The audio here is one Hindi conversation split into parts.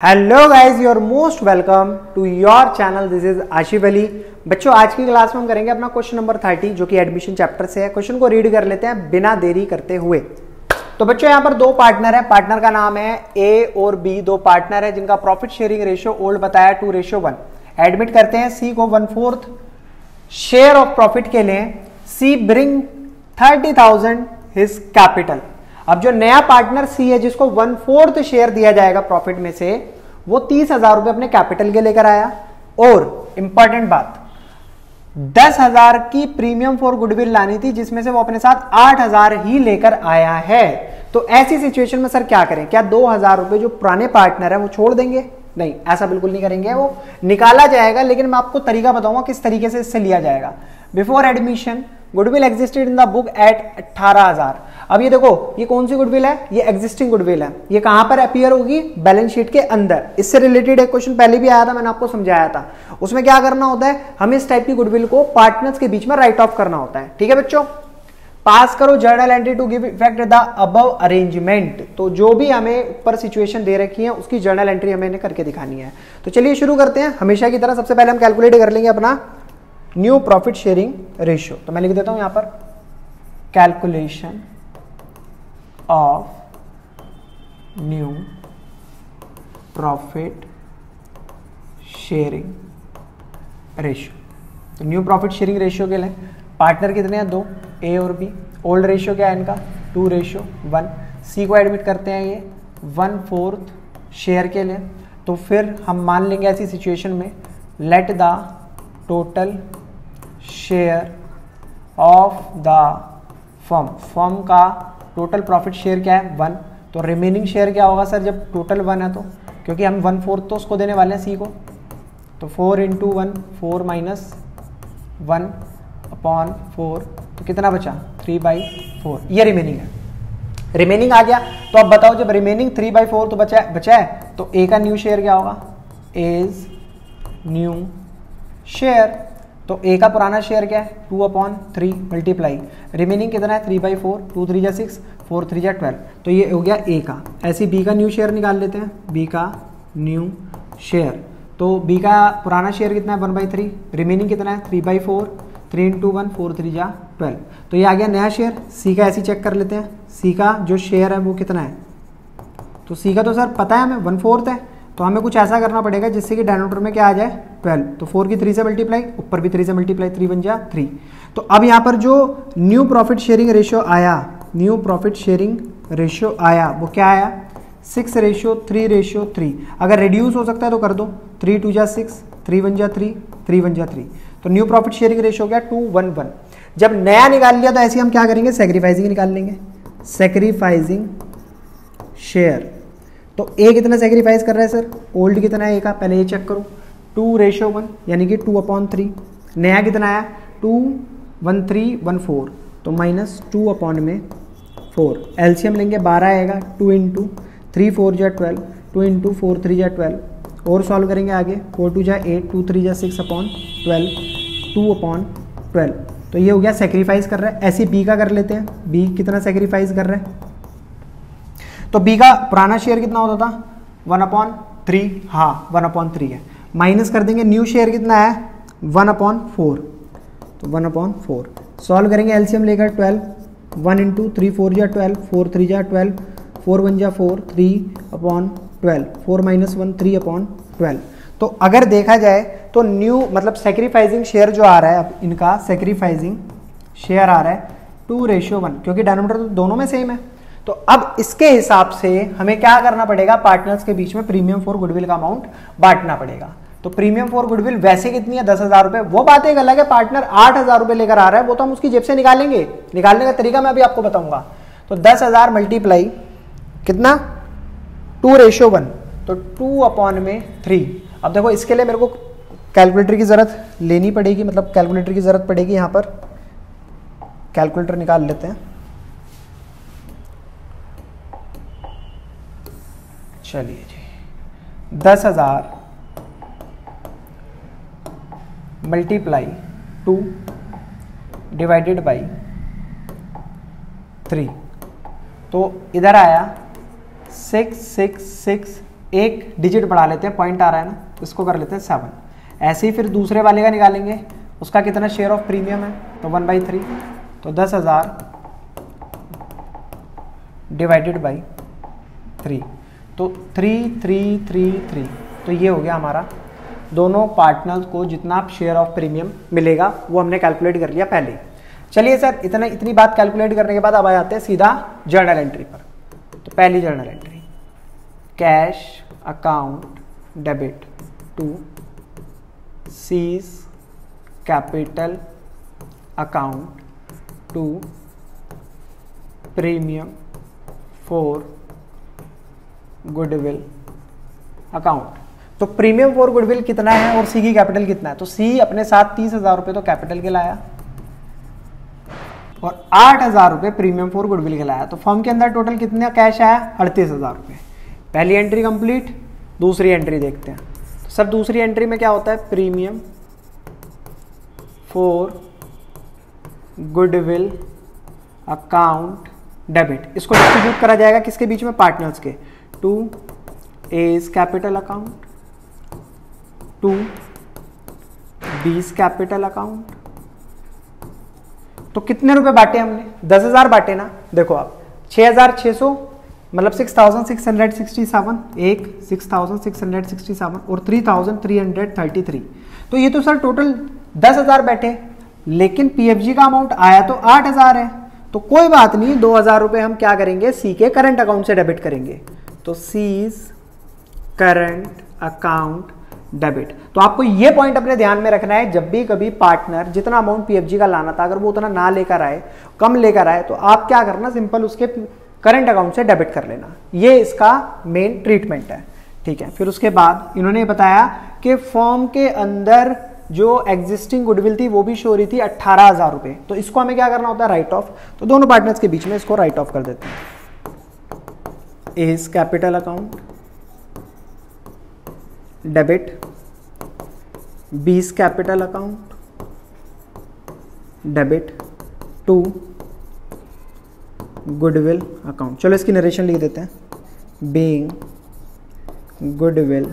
Hello guys, your most welcome to your channel. This is Asif Ali. बच्चों, आज की क्लास में हम करेंगे अपना क्वेश्चन नंबर 30 जो कि एडमिशन चैप्टर से है। क्वेश्चन को रीड कर लेते हैं बिना देरी करते हुए। तो बच्चों, यहाँ पर दो पार्टनर है। पार्टनर का नाम है ए और बी। दो पार्टनर है जिनका प्रॉफिट शेयरिंग रेशियो ओल्ड बताया 2:1। एडमिट करते हैं सी को 1/4 शेयर ऑफ प्रॉफिट के लिए। सी ब्रिंग 30,000 हिज कैपिटल। अब जो नया पार्टनर सी है जिसको 1/4 शेयर दिया जाएगा प्रॉफिट में से, वो 30,000 रुपए अपने कैपिटल के लेकर आया। और इंपॉर्टेंट बात, 10,000 की प्रीमियम फॉर गुडविल लानी थी जिसमें से वो अपने साथ 8,000 ही लेकर आया है। तो ऐसी सिचुएशन में सर क्या करें? क्या 2,000 रुपए जो पुराने पार्टनर है वो छोड़ देंगे? नहीं, ऐसा बिल्कुल नहीं करेंगे। वो निकाला जाएगा, लेकिन मैं आपको तरीका बताऊंगा किस तरीके से इससे लिया जाएगा। Before admission goodwill existed in the book at 18,000। अब ये देखो, ये कौन सी गुडविल है? ये एग्जिस्टिंग गुडविल है। ये कहां पर अपीयर होगी? बैलेंस शीट के अंदर। इससे रिलेटेड एक क्वेश्चन पहले भी आया था, मैंने आपको समझाया था। उसमें क्या करना होता है, हमें इस टाइप की गुडविल को पार्टनर्स के बीच में राइट ऑफ करना होता है। ठीक है बच्चों, पास करो journal entry to give effect the above arrangement. तो जो भी हमें ऊपर सिचुएशन दे रखी है उसकी जर्नल एंट्री हमें करके दिखानी है। तो चलिए शुरू करते हैं। हमेशा की तरह सबसे पहले हम कैलकुलेट कर लेंगे अपना न्यू प्रॉफिट शेयरिंग रेशियो। तो मैं लिख देता हूं यहां पर calculation of new profit sharing ratio. तो न्यू प्रॉफिट शेयरिंग रेशियो के लिए पार्टनर कितने हैं? दो, ए और बी। ओल्ड रेशियो क्या है इनका? 2:1। सी को एडमिट करते हैं ये 1/4 शेयर के लिए। तो फिर हम मान लेंगे ऐसी सिचुएशन में let the total share of the firm. Firm का टोटल प्रॉफिट शेयर क्या है? 1। तो रिमेनिंग शेयर क्या होगा सर जब टोटल 1 है? तो क्योंकि हम 1/4 तो उसको देने वाले हैं सी को, तो 4 × 1 4 - 1/4। तो कितना बचा? 3/4। ये रिमेनिंग है। रिमेनिंग आ गया। तो अब बताओ, जब रिमेनिंग 3/4 तो बचा है तो ए का न्यू शेयर क्या होगा? As new share. तो ए का पुराना शेयर क्या है? 2/3 मल्टीप्लाई रिमेनिंग कितना है? 3/4। 2 × 3 = 6, 4 × 3 = 12। तो ये हो गया ए का। ऐसे बी का न्यू शेयर निकाल लेते हैं। बी का न्यू शेयर, तो बी का पुराना शेयर कितना है? 1/3। रिमेनिंग कितना है? 3/4। 3 × 1 4 × 3 = 12। तो ये आ गया नया शेयर। सी का ऐसे चेक कर लेते हैं। सी का जो शेयर है वो कितना है? तो सी का तो सर पता है हमें 1/4 है। तो हमें कुछ ऐसा करना पड़ेगा जिससे कि डिनोमिनेटर में क्या आ जाए? 12। तो 4 की 3 से मल्टीप्लाई, ऊपर भी 3 से मल्टीप्लाई, 3 × 1 = 3। तो अब यहाँ पर जो न्यू प्रॉफिट शेयरिंग रेशियो आया, न्यू प्रॉफिट शेयरिंग रेशियो आया, वो क्या आया? 6:3:3। अगर रिड्यूस हो सकता है तो कर दो। 3 × 2 = 6, 3 × 1 = 3, 3 × 1 = 3। तो न्यू प्रॉफिट शेयरिंग रेशियो हो गया 2:1:1। जब नया निकाल लिया तो ऐसे हम क्या करेंगे? सैक्रिफाइसिंग निकाल लेंगे। Sacrificing share. तो ए कितना सैक्रिफाइस कर रहा है सर? ओल्ड कितना है ए का? पहले ये चेक करो। 2:1 यानी कि 2/3। नया कितना आया? 21314। तो -2/4। एलसीएम लेंगे 12 आएगा। 2 × 3 4 = 12, 2 × 4 3 = 12। और सॉल्व करेंगे आगे। 4 2 = 8, 2 3 = 6/12, 2/12। तो ये हो गया सैक्रिफाइस कर रहा है। ऐसे बी का कर लेते हैं। बी कितना सैक्रिफाइस कर रहा है? तो बी का पुराना शेयर कितना होता था? 1/3। हाँ, 1/3 है। माइनस कर देंगे न्यू शेयर कितना है? 1/4। तो 1/4 सॉल्व करेंगे। एलसीएम लेकर 12। 1 × 3 4 = 12, 4 3 = 12, 4 1 = 4, 3/12, 4 - 1 3/12। तो अगर देखा जाए तो न्यू मतलब सैक्रिफाइसिंग शेयर जो आ रहा है, अब इनका सैक्रिफाइसिंग शेयर आ रहा है 2:1, क्योंकि डिनोमिनेटर तो दोनों में सेम है। तो अब इसके हिसाब से हमें क्या करना पड़ेगा? पार्टनर्स के बीच में प्रीमियम फॉर गुडविल का अमाउंट बांटना पड़ेगा। तो प्रीमियम फॉर गुडविल वैसे कितनी है? 10,000 रुपए। वो बात एक अलग है, पार्टनर 8,000 रुपए लेकर आ रहा है, वो तो हम उसकी जेब से निकालेंगे। निकालने का तरीका मैं अभी आपको बताऊंगा। तो 10,000 मल्टीप्लाई कितना? 2:1। तो 2/3। अब देखो, इसके लिए मेरे को कैलकुलेटर की जरूरत लेनी पड़ेगी, मतलब कैलकुलेटर की जरूरत पड़ेगी। यहां पर कैलकुलेटर निकाल लेते हैं। चलिए जी, 10,000 मल्टीप्लाई 2 डिवाइडेड बाई 3। तो इधर आया 666 एक डिजिट बढ़ा लेते हैं, पॉइंट आ रहा है ना, इसको कर लेते हैं 7। ऐसे ही फिर दूसरे वाले का निकालेंगे, उसका कितना शेयर ऑफ प्रीमियम है, तो 1/3, तो 10,000 डिवाइडेड बाई 3, तो 3,333। तो ये हो गया हमारा दोनों पार्टनर्स को जितना शेयर ऑफ प्रीमियम मिलेगा वो हमने कैलकुलेट कर लिया पहले। चलिए सर, इतनी बात कैलकुलेट करने के बाद अब आ जाते हैं सीधा जर्नल एंट्री पर। तो पहली journal entry, cash account debit to C's capital account to premium for goodwill account. तो प्रीमियम फॉर गुडविल कितना है और सी की कैपिटल कितना है, तो सी अपने साथ 30,000 रुपये तो कैपिटल के लाया और 8,000 रुपये प्रीमियम फॉर गुडविल के लाया। तो फर्म के अंदर टोटल कितना कैश आया, 38,000 रुपये। पहली एंट्री कंप्लीट। दूसरी एंट्री देखते हैं। तो सर दूसरी एंट्री में क्या होता है, premium for goodwill account debit, इसको डिस्ट्रीब्यूट करा जाएगा किसके बीच में, पार्टनर्स के, to A's capital account, to B's capital account. तो कितने रुपए बांटे हमने, 10,000 बांटे ना। देखो आप 6,600 मतलब 6,667, एक 6,667 और 3,333। तो ये तो सर टोटल 10,000 बैठे, लेकिन पीएफजी का अमाउंट आया तो 8,000 है। तो कोई बात नहीं, 2,000 रुपए हम क्या करेंगे, सी के करंट अकाउंट से डेबिट करेंगे। तो सीज करंट अकाउंट डेबिट। तो आपको ये पॉइंट अपने ध्यान में रखना है, जब भी कभी पार्टनर जितना अमाउंट पीएफजी का लाना था अगर वो उतना ना लेकर आए, कम लेकर आए, तो आप क्या करना, सिंपल उसके करंट अकाउंट से डेबिट कर लेना। ये इसका मेन ट्रीटमेंट है, ठीक है। फिर उसके बाद इन्होंने बताया कि फर्म के अंदर जो एग्जिस्टिंग गुडविल थी वो भी शो हो रही थी 18,000 रुपए। तो इसको हमें क्या करना होता है, राइट ऑफ। तो दोनों पार्टनर्स के बीच में इसको राइट ऑफ कर देते हैं। A's capital account debit, B's capital account debit to goodwill account. चलो इसकी नरेशन लिख देते हैं, बीइंग गुडविल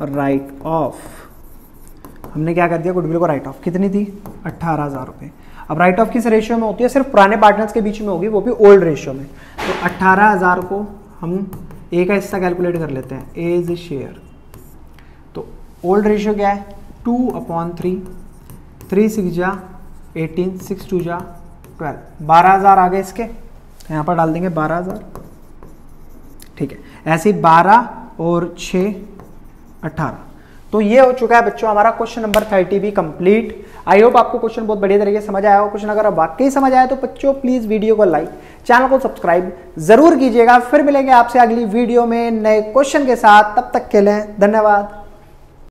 राइट ऑफ। हमने क्या कर दिया, गुडविल को राइट ऑफ। कितनी थी, 18,000 रुपये। अब राइट ऑफ किस रेशियो में होती है, सिर्फ पुराने पार्टनर्स के बीच में होगी, वो भी ओल्ड रेशियो में। तो 18,000 को हम ए का हिस्सा कैलकुलेट कर लेते हैं, एज शेयर। तो ओल्ड रेशियो क्या है, 2/3, 3 6 जा 18, 6 2 जा 12, 12,000 आ गए इसके, यहाँ पर डाल देंगे 12,000, ठीक है। ऐसे ही 12 और 6 18। तो ये हो चुका है बच्चों हमारा क्वेश्चन नंबर 30 भी कंप्लीट। आई होप आपको क्वेश्चन बहुत बढ़िया तरीके से समझ आया हो। क्वेश्चन अगर वाकई समझ आया तो बच्चों प्लीज वीडियो को लाइक, चैनल को सब्सक्राइब जरूर कीजिएगा। फिर मिलेंगे आपसे अगली वीडियो में नए क्वेश्चन के साथ, तब तक के लिए धन्यवाद।